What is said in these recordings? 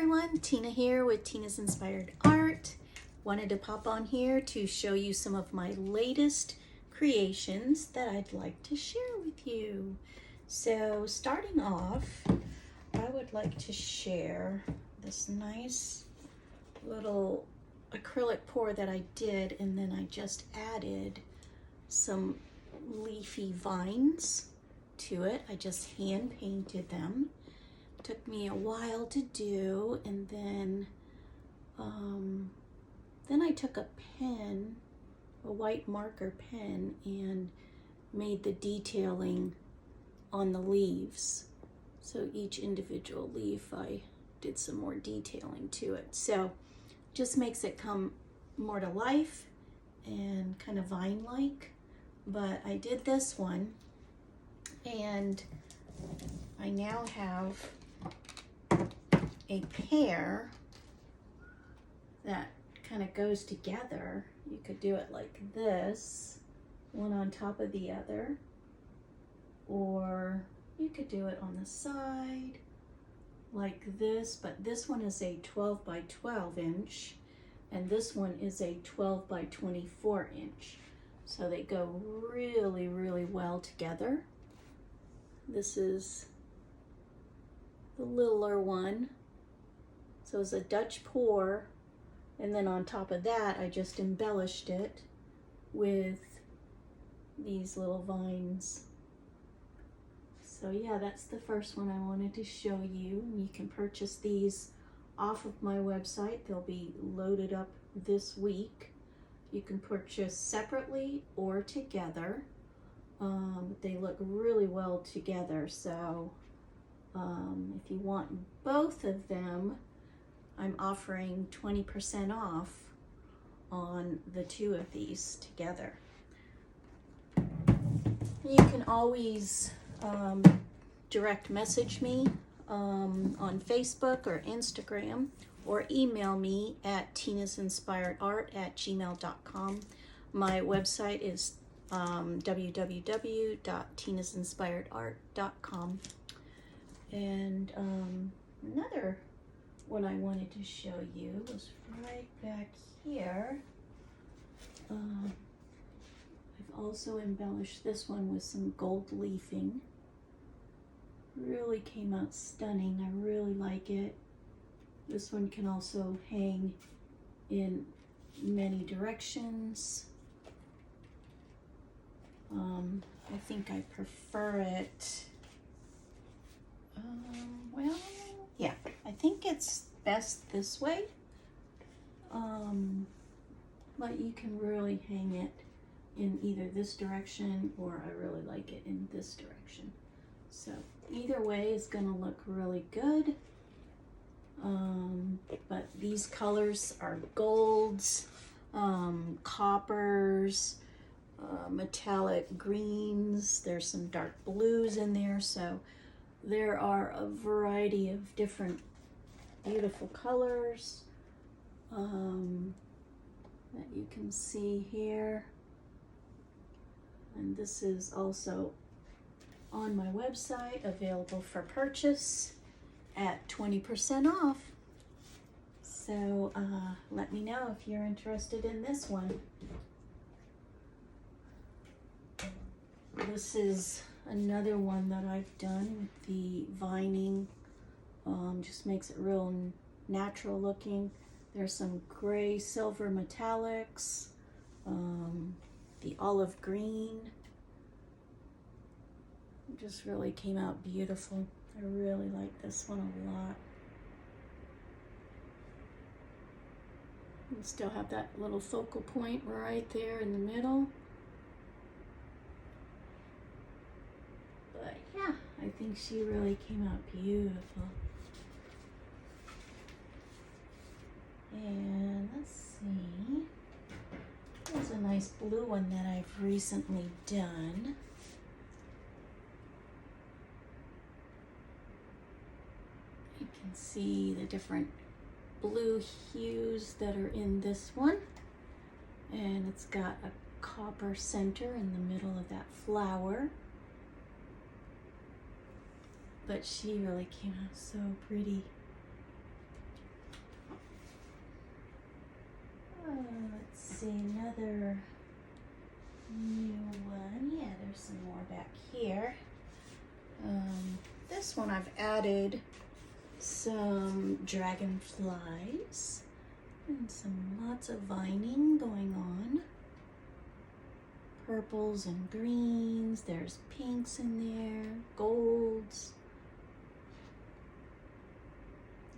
everyone, Tina here with Tina's Inspired Art. Wanted to pop on here to show you some of my latest creations that I'd like to share with you. So starting off, I would like to share this nice little acrylic pour that I did, and then I just added some leafy vines to it. I just hand painted them. Took me a while to do, and then I took a pen, a white marker pen, and made the detailing on the leaves. So each individual leaf, I did some more detailing to it. So just makes it come more to life and kind of vine-like. But I did this one, and I now have a pair that kind of goes together. You could do it like this, one on top of the other, or you could do it on the side like this, but this one is a 12 by 12 inch and this one is a 12 by 24 inch. So they go really, really well together. This is the littler one. So it's a Dutch pour, and then on top of that, I just embellished it with these little vines. So yeah, that's the first one I wanted to show you. You can purchase these off of my website. They'll be loaded up this week. You can purchase separately or together. They look really well together. So if you want both of them, I'm offering 20% off on the two of these together. You can always direct message me on Facebook or Instagram, or email me at tinasinspiredart@gmail.com. My website is www.tinasinspiredart.com. And another one I wanted to show you was right back here. I've also embellished this one with some gold leafing. Really came out stunning. I really like it. This one can also hang in many directions. I think I prefer it. Well, yeah, I think it's best this way. But you can really hang it in either this direction, or I really like it in this direction. So either way is gonna look really good. But these colors are golds, coppers, metallic greens. There's some dark blues in there. So there are a variety of different beautiful colors that you can see here. And this is also on my website, available for purchase at 20% off. So let me know if you're interested in this one. This is another one that I've done with the vining. Just makes it real natural looking. There's some gray silver metallics, the olive green. It just really came out beautiful. I really like this one a lot. You still have that little focal point right there in the middle. But yeah, I think she really came out beautiful. And let's see. There's a nice blue one that I've recently done. You can see the different blue hues that are in this one. And it's got a copper center in the middle of that flower. But she really came out so pretty. another new one. Yeah, there's some more back here. This one I've added some dragonflies and lots of vining going on. Purples and greens, there's pinks in there, golds.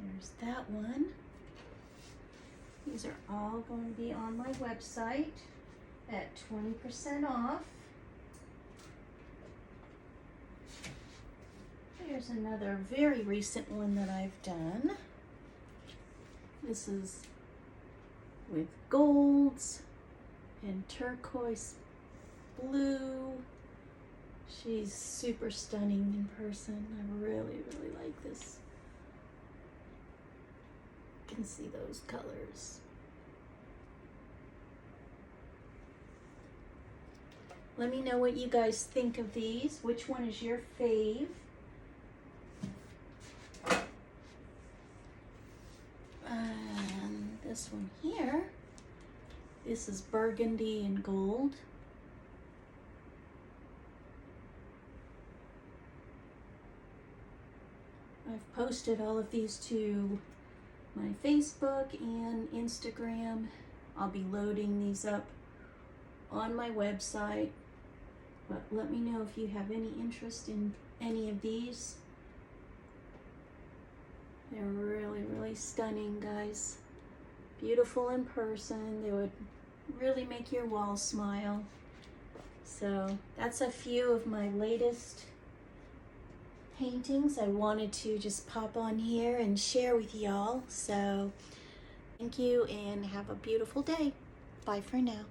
There's that one. These are all going to be on my website at 20% off. Here's another very recent one that I've done. This is with golds and turquoise blue. She's super stunning in person. I really, really like this. You can see those colors. Let me know what you guys think of these. Which one is your fave? And this one here, this is burgundy and gold. I've posted all of these to my Facebook and Instagram. I'll be loading these up on my website, but let me know if you have any interest in any of these. They're really, really stunning, guys. Beautiful in person. They would really make your wall smile. So that's a few of my latest paintings I wanted to just pop on here and share with y'all. So thank you and have a beautiful day. Bye for now.